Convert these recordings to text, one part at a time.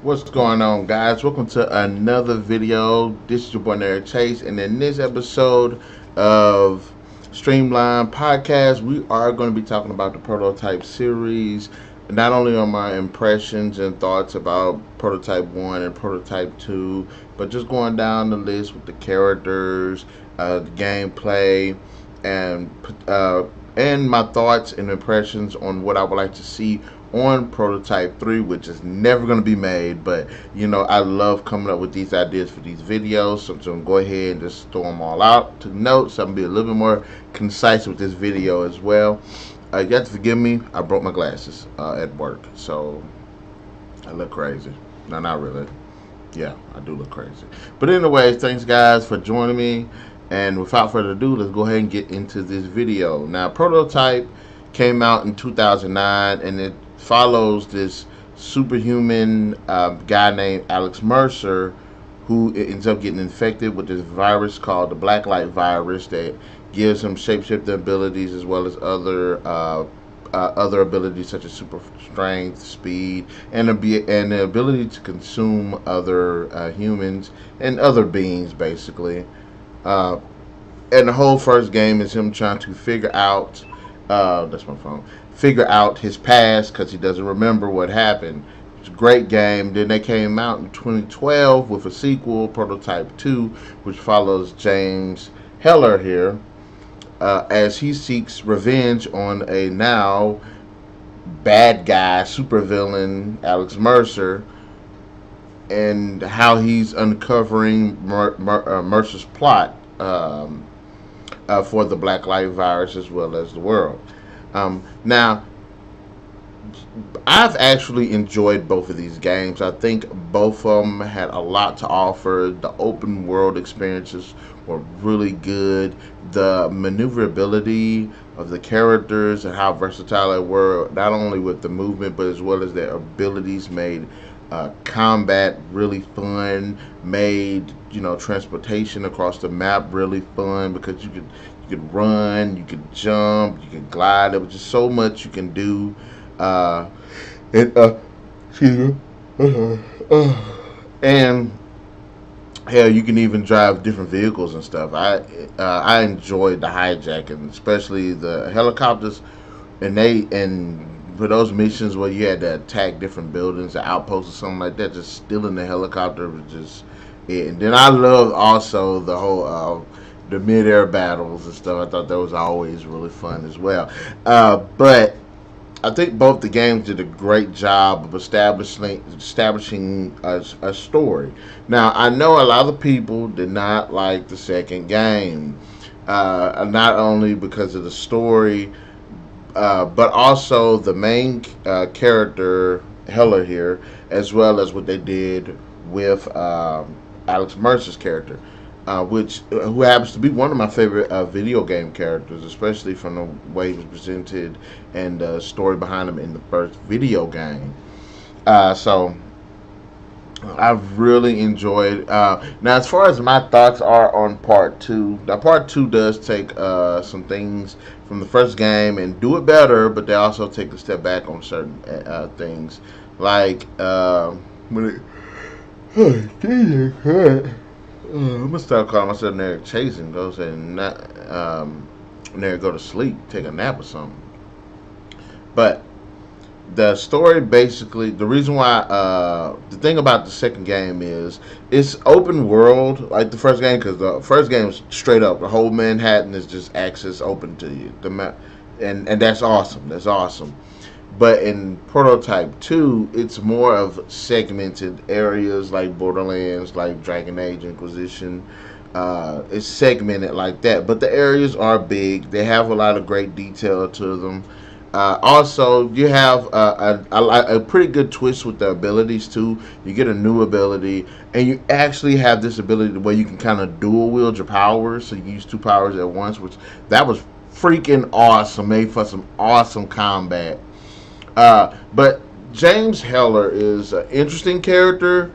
What's going on, guys? Welcome to another video. This is your boy NarikChase, and in this episode of Streamline Podcast, we are going to be talking about the Prototype series. Not only on my impressions and thoughts about Prototype 1 and Prototype 2, but just going down the list with the characters, the gameplay, and and my thoughts and impressions on what I would like to see on Prototype 3, which is never going to be made. But I love coming up with these ideas for these videos, so I'm going to go ahead and just throw them all out to notes. So I'm going to be a little bit more concise with this video as well. You have to forgive me, I broke my glasses at work, so I look crazy. No, not really. Yeah, I do look crazy. But anyways, thanks guys for joining me. And without further ado, let's go ahead and get into this video. Now, Prototype came out in 2009, and it follows this superhuman guy named Alex Mercer, who ends up getting infected with this virus called the Blacklight virus that gives him shapeshifter abilities as well as other abilities such as super strength, speed, and the ability to consume other humans and other beings, basically. And the whole first game is him trying to figure out that's my phone. Figure out his past because he doesn't remember what happened. It's a great game. Then they came out in 2012 with a sequel, Prototype 2, which follows James Heller here as he seeks revenge on a now bad guy, supervillain Alex Mercer, and how he's uncovering Mercer's plot for the Blacklight virus as well as the world. Now, I've actually enjoyed both of these games. I think both of them had a lot to offer. The open world experiences were really good. The maneuverability of the characters and how versatile they were, not only with the movement but as well as their abilities, made combat really fun. Made transportation across the map really fun because you could run, you could jump, you could glide. There was just so much you can do. Excuse me. And hell, you can even drive different vehicles and stuff. I enjoyed the hijacking, especially the helicopters, and for those missions where you had to attack different buildings or outposts or something like that, just stealing the helicopter was just it. And then I loved also the whole the mid-air battles and stuff. I thought that was always really fun as well. But I think both the games did a great job of establishing a story. Now, I know a lot of people did not like the second game, not only because of the story, but also the main character, Heller here, as well as what they did with Alex Mercer's character. Who happens to be one of my favorite video game characters, especially from the way he was presented and the story behind him in the first video game. So I've really enjoyed. Now, as far as my thoughts are on Part 2, now Part 2 does take some things from the first game and do it better, but they also take a step back on certain things, like when it. I'm gonna start calling myself NarikChase and go say not go to sleep, take a nap or something. But the story, basically, the reason why the thing about the second game is it's open world like the first game, because the first game is straight up the whole Manhattan is just access open to you, the map, and that's awesome. That's awesome. But in Prototype 2, it's more of segmented areas like Borderlands, like Dragon Age Inquisition. It's segmented like that. But the areas are big. They have a lot of great detail to them. Also, you have a pretty good twist with the abilities, too. You get a new ability, and you actually have this ability where you can kind of dual wield your powers. So you use two powers at once, which that was freaking awesome. Made for some awesome combat. But James Heller is an interesting character,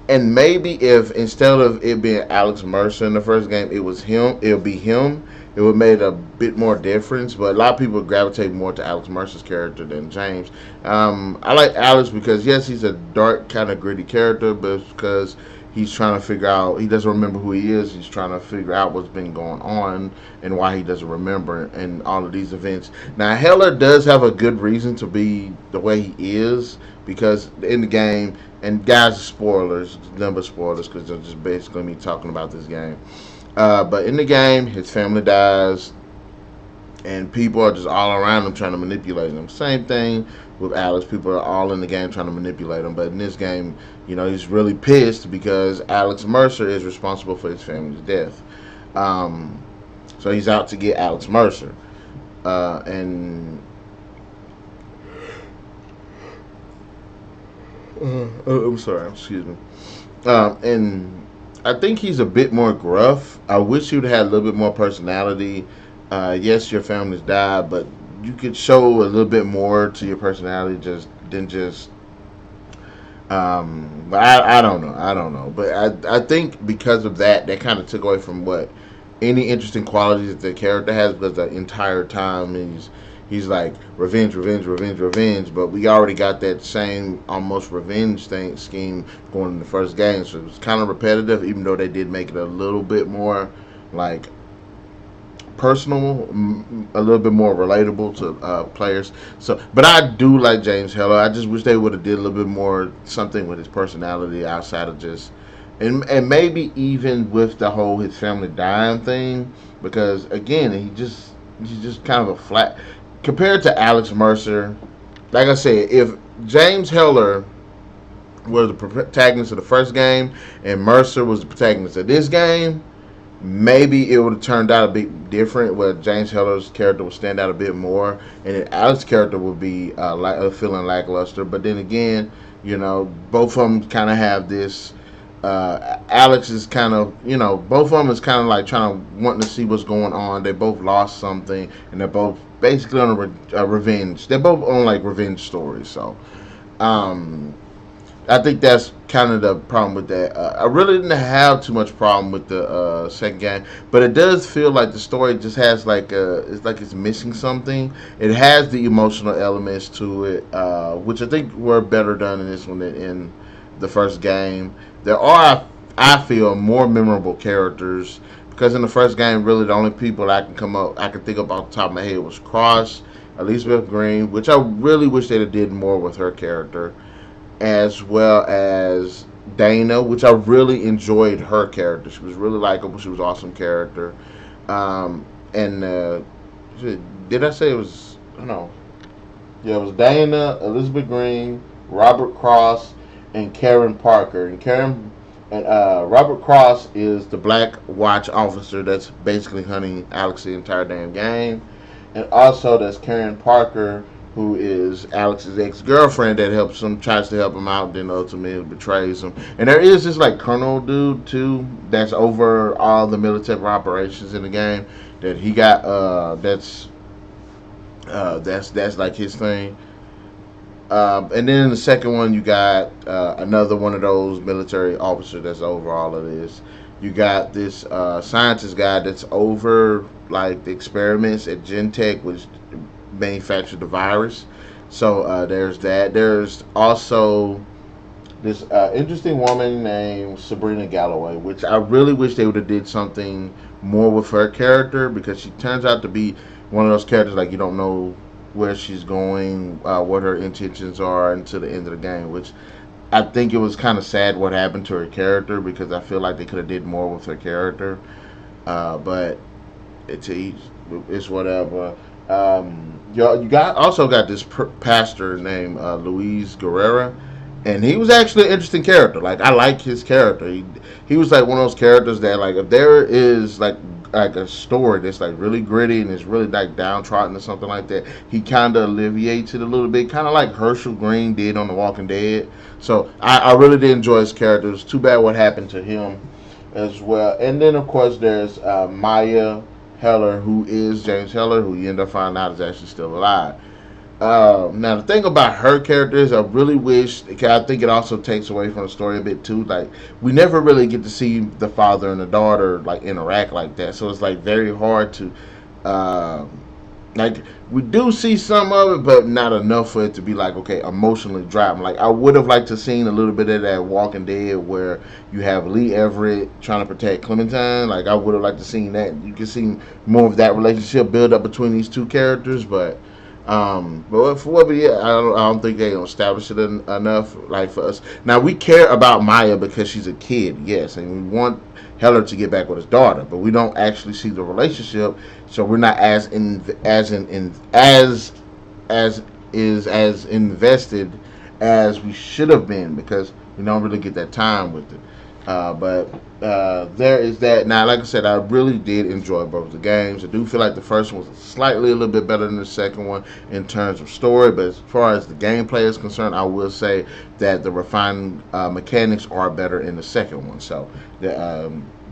and maybe if instead of it being Alex Mercer in the first game, it was him, it'll be him. it would made a bit more difference. But a lot of people gravitate more to Alex Mercer's character than James. I like Alex because yes, he's a dark, kind of gritty character, but it's because he's trying to figure out. He doesn't remember who he is. He's trying to figure out what's been going on and why he doesn't remember and all of these events. Now Heller does have a good reason to be the way he is because in the game, and guys, spoilers, number spoilers because they're just basically me talking about this game. But in the game, his family dies, and people are just all around him trying to manipulate him. Same thing with Alex. People are all in the game trying to manipulate him. But in this game, he's really pissed because Alex Mercer is responsible for his family's death. So he's out to get Alex Mercer. And I'm sorry, excuse me. And I think he's a bit more gruff. I wish he would have had a little bit more personality. Yes, your family's died, but you could show a little bit more to your personality than just. But I don't know. I don't know. But I think because of that, that kind of took away from what any interesting qualities that the character has because the entire time he's like revenge, revenge, revenge, revenge. But we already got that same almost revenge scheme going in the first game, so it was kind of repetitive. Even though they did make it a little bit more like personal, a little bit more relatable to players. So, but I do like James Heller. I just wish they would have did a little bit more something with his personality outside of just, and maybe even with the whole his family dying thing, because again, he's just kind of a flat compared to Alex Mercer. Like I said, if James Heller was the protagonist of the first game and Mercer was the protagonist of this game, maybe it would have turned out a bit different where James Heller's character would stand out a bit more and then Alex's character would be feeling lackluster. But then again, both of them kind of have this. Alex is kind of, both of them is kind of like wanting to see what's going on. They both lost something and they're both basically on a revenge. They're both on like revenge stories. So, I think that's kind of the problem with that. I really didn't have too much problem with the second game, but it does feel like the story just has like it's like it's missing something. It has the emotional elements to it, which I think were better done in this one than in the first game. There are, I feel, more memorable characters because in the first game, really the only people I can think of off the top of my head was Cross, Elizabeth Green, which I really wish they'd have did more with her character, as well as Dana, which I really enjoyed her character. She was really likable. She was an awesome character. And did I say it was? I don't know. Yeah, it was Dana, Elizabeth Green, Robert Cross, and Karen Parker. And Robert Cross is the Black Watch officer that's basically hunting Alex the entire damn game. And also there's Karen Parker, who is Alex's ex-girlfriend that tries to help him out, then ultimately betrays him. And there is this like colonel dude too that's over all the military operations in the game that he got. That's like his thing. And then in the second one, you got another one of those military officers that's over all of this. You got this scientist guy that's over like the experiments at Gentech, which manufactured the virus. So there's that. There's also this interesting woman named Sabrina Galloway, which I really wish they would have did something more with her character because she turns out to be one of those characters like you don't know where she's going, what her intentions are until the end of the game, which I think it was kind of sad what happened to her character because I feel like they could have did more with her character. But it's whatever. You also got this pastor named Luis Guerrera, and he was actually an interesting character. Like I like his character. He was like one of those characters that like if there is like a story that's like really gritty and it's really like downtrodden or something like that, he kind of alleviates it a little bit, kind of like Herschel Green did on The Walking Dead. So I really did enjoy his character. It's too bad what happened to him as well. And then of course there's Maya Heller, who is James Heller, who you end up finding out is actually still alive. Now the thing about her character is, I really wish. I think it also takes away from the story a bit too. Like we never really get to see the father and the daughter like interact like that, so it's like very hard to. Uh, like we do see some of it, but not enough for it to be like okay, emotionally driving. Like I would have liked to seen a little bit of that Walking Dead where you have Lee Everett trying to protect Clementine. Like I would have liked to seen that. You can see more of that relationship build up between these two characters, but for what we, I don't think they establish it enough. Like for us, now we care about Maya because she's a kid, yes, and we want Heller to get back with his daughter, but we don't actually see the relationship, so we're not as invested as we should have been because we don't really get that time with it. But there is that. Now, like I said, I really did enjoy both the games. I do feel like the first one was slightly a little bit better than the second one in terms of story, but as far as the gameplay is concerned, I will say that the refined mechanics are better in the second one.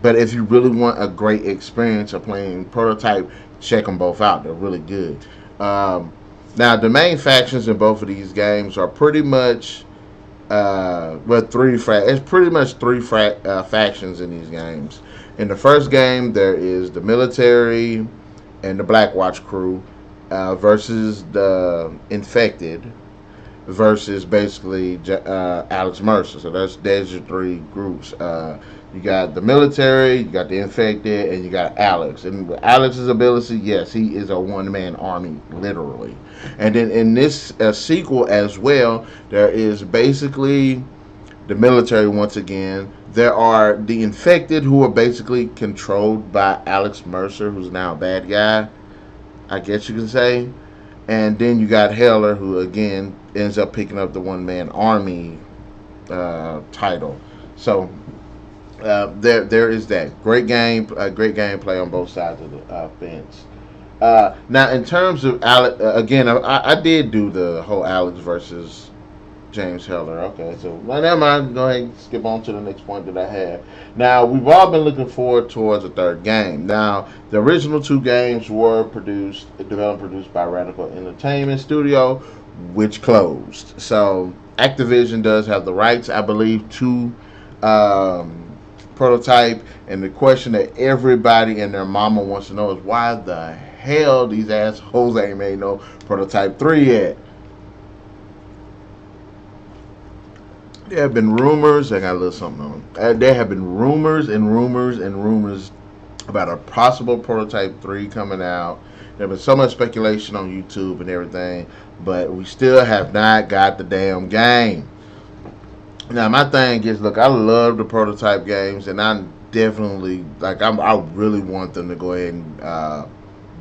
But if you really want a great experience of playing Prototype, check them both out. They're really good. Um, Now, the main factions in both of these games are pretty much it's pretty much three factions in these games. In the first game, there is the military and the Black Watch crew versus the infected versus basically Alex Mercer. So there's your three groups. You got the military, you got the infected, and you got Alex. And with Alex's ability, yes, he is a one-man army, literally. And then in this sequel as well, there is basically the military once again. There are the infected who are basically controlled by Alex Mercer, who's now a bad guy, I guess you can say. And then you got Heller, who again ends up picking up the one-man army title. So there is that great gameplay on both sides of the fence. Now, in terms of Alex, again, I did do the whole Alex versus James Heller. Okay, so well, never mind. Go ahead and skip on to the next point that I have. Now, we've all been looking forward towards a third game. Now, the original two games were developed, produced by Radical Entertainment Studio, which closed. So, Activision does have the rights, I believe, to Prototype. And the question that everybody and their mama wants to know is why the hell these assholes ain't made no Prototype 3 yet. There have been rumors. I got a little something on. There have been rumors and rumors and rumors about a possible Prototype 3 coming out. There been so much speculation on YouTube and everything, but we still have not got the damn game. Now, my thing is, look, I love the Prototype games, and I definitely, I really want them to go ahead and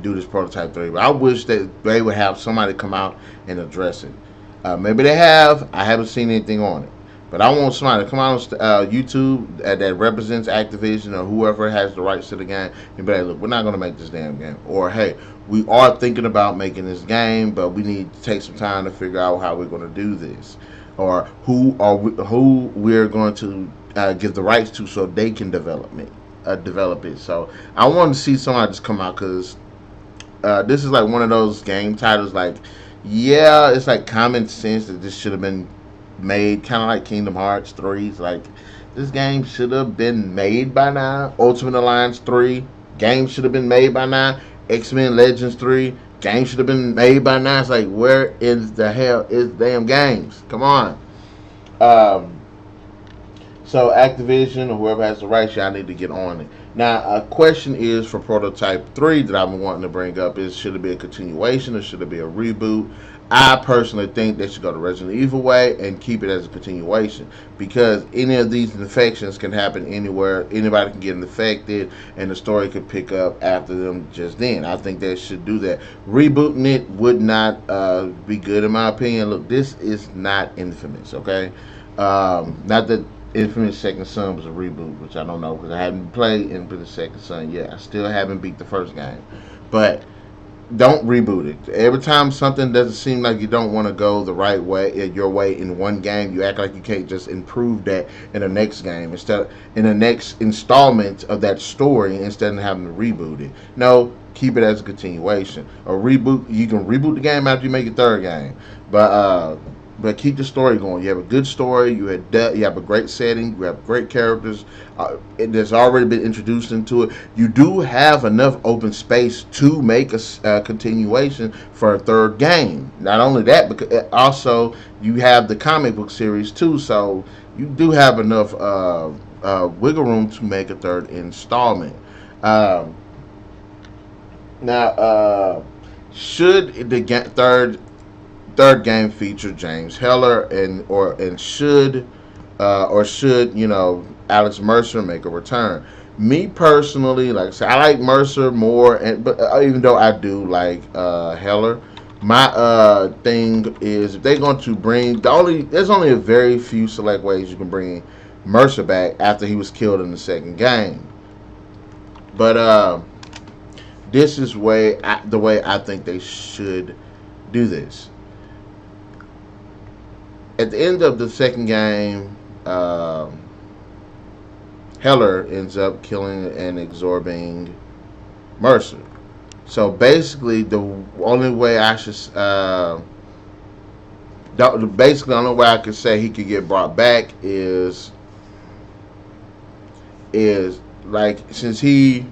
do this Prototype 3, but I wish that they would have somebody come out and address it. Maybe they have. I haven't seen anything on it. But I want somebody to come out on YouTube that represents Activision or whoever has the rights to the game and be like, look, we're not going to make this damn game. Or, hey, we are thinking about making this game, but we need to take some time to figure out how we're going to do this. Or who we're going to give the rights to so they can develop it. So I want to see somebody just come out because this is like one of those game titles like, yeah, it's like common sense that this should have been made, kind of like Kingdom Hearts 3. It's like this game should have been made by now. Ultimate Alliance 3 game should have been made by now. X-Men Legends 3 game should have been made by now. It's like, where is the hell is damn games? Come on. So Activision or whoever has the rights, y'all need to get on it. Now, a question is for Prototype 3 that I've been wanting to bring up is, should it be a continuation or should it be a reboot? I personally think they should go the Resident Evil way and keep it as a continuation because any of these infections can happen anywhere. Anybody can get infected and the story could pick up after them just then. I think they should do that. Rebooting it would not be good in my opinion. Look, this is not Infamous, okay? Not that Infamous Second Son was a reboot, which I don't know because I haven't played Infamous Second Son yet. I still haven't beat the first game. But don't reboot it. Every time something doesn't seem like you don't want to go the right way, your way in one game, you act like you can't just improve that in the next game instead in the next installment of that story instead of having to reboot it. No, keep it as a continuation. A reboot, you can reboot the game after you make your third game, but keep the story going. You have a good story. You have a great setting. You have great characters. There's already been introduced into it. You do have enough open space to make a continuation for a third game. Not only that, but also you have the comic book series too. So you do have enough wiggle room to make a third installment. Um, now, should the third game feature James Heller and should Alex Mercer make a return? Me personally, like I said, I like Mercer more, but even though I do like Heller, my thing is if they're going to bring there's only a very few select ways you can bring Mercer back after he was killed in the second game, but this is the way I think they should do this. At the end of the second game, Heller ends up killing and absorbing Mercer. So basically, the only way I should, basically, the only way I could say he could get brought back is like since he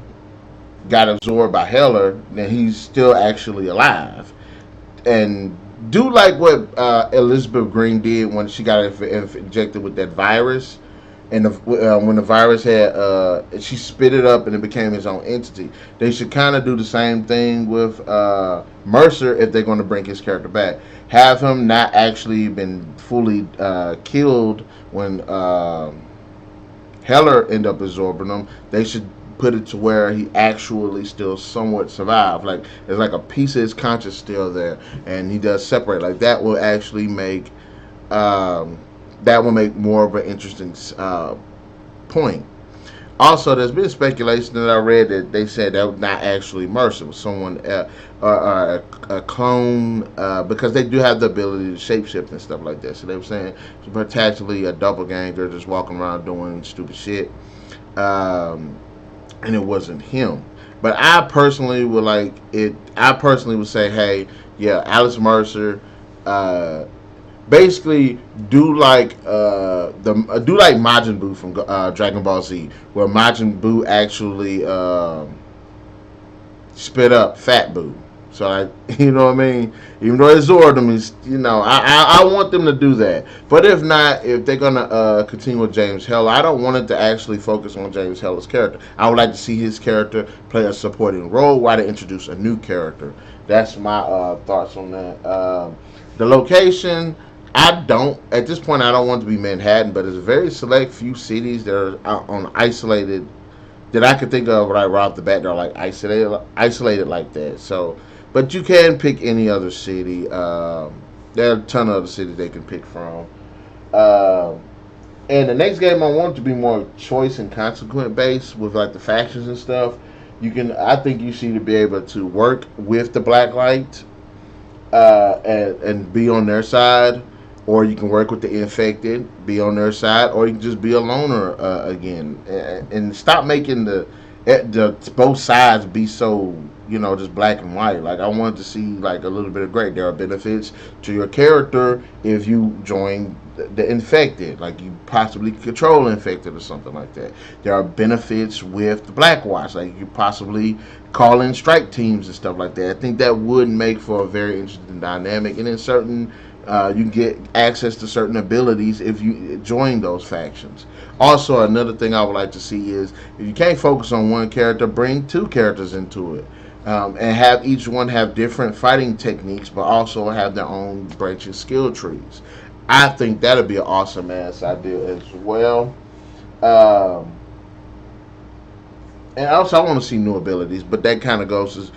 got absorbed by Heller, then he's still actually alive and do like what Elizabeth Green did when she got injected with that virus, and when the virus had she spit it up and it became his own entity. They should kind of do the same thing with Mercer if they're going to bring his character back. Have him not actually been fully killed when Heller end up absorbing him. They should put it to where he actually still somewhat survived. Like there's like a piece of his conscience still there, and he does separate. Like that will actually make more of an interesting point. Also, there's been speculation that I read that they said that was not actually Mercer, it was someone a clone because they do have the ability to shapeshift and stuff like that. So they were saying it's potentially a doppelganger just walking around doing stupid shit. And it wasn't him. But I personally would like it. I personally would say, hey, yeah, Alex Mercer, basically do like Majin Buu from Dragon Ball Z, where Majin Buu actually spit up Fat Buu. So you know what I mean. Even though it's Zordon, I want them to do that. But if not, if they're gonna continue with James Heller, I don't want it to actually focus on James Heller's character. I would like to see his character play a supporting role while they introduce a new character. That's my thoughts on that. The location, at this point, I don't want it to be Manhattan, but it's a very select few cities that are on isolated that I could think of right off the bat. They're like isolated like that. So. But you can pick any other city. There are a ton of other cities they can pick from. And the next game I want it to be more choice and consequence based with like the factions and stuff. I think you should be able to work with the Blacklight and be on their side, or you can work with the infected, be on their side, or you can just be a loner again, and stop making the both sides be so just black and white. Like I wanted to see like a little bit of gray. There are benefits to your character if you join the infected, like you possibly control infected or something like that. There are benefits with the Black Watch, like you possibly call in strike teams and stuff like that. I think that would make for a very interesting dynamic, and in certain you get access to certain abilities if you join those factions. Also, another thing I would like to see is if you can't focus on one character, bring two characters into it. And have each one have different fighting techniques, but also have their own branching skill trees. I think that'd be an awesome ass idea as well. And also, I want to see new abilities, but that kind of goes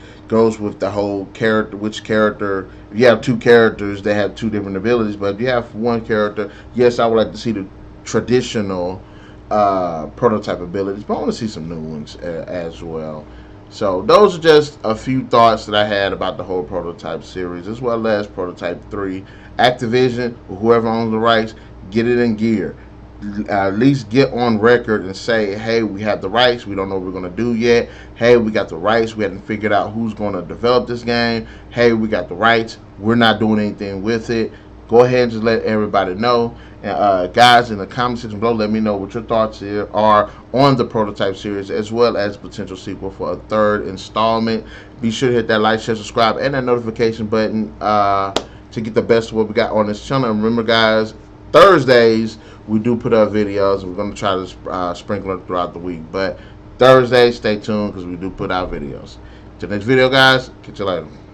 with the whole character. Which character? If you have two characters, they have two different abilities. But if you have one character, yes, I would like to see the traditional prototype abilities, but I want to see some new ones as well. So those are just a few thoughts that I had about the whole Prototype series, as well as Prototype 3. Activision, or whoever owns the rights, get it in gear. at least get on record and say, hey, we have the rights. We don't know what we're going to do yet. Hey, we got the rights. We haven't figured out who's going to develop this game. Hey, we got the rights. We're not doing anything with it. Go ahead and just let everybody know. And guys, in the comment section below, let me know what your thoughts here are on the prototype series, as well as potential sequel for a third installment. Be sure to hit that like, share, subscribe, and that notification button to get the best of what we got on this channel. And remember, guys, Thursdays we do put up videos. We're going to try to sprinkle it throughout the week, but Thursday, stay tuned because we do put out videos. Till next video, guys. Catch you later.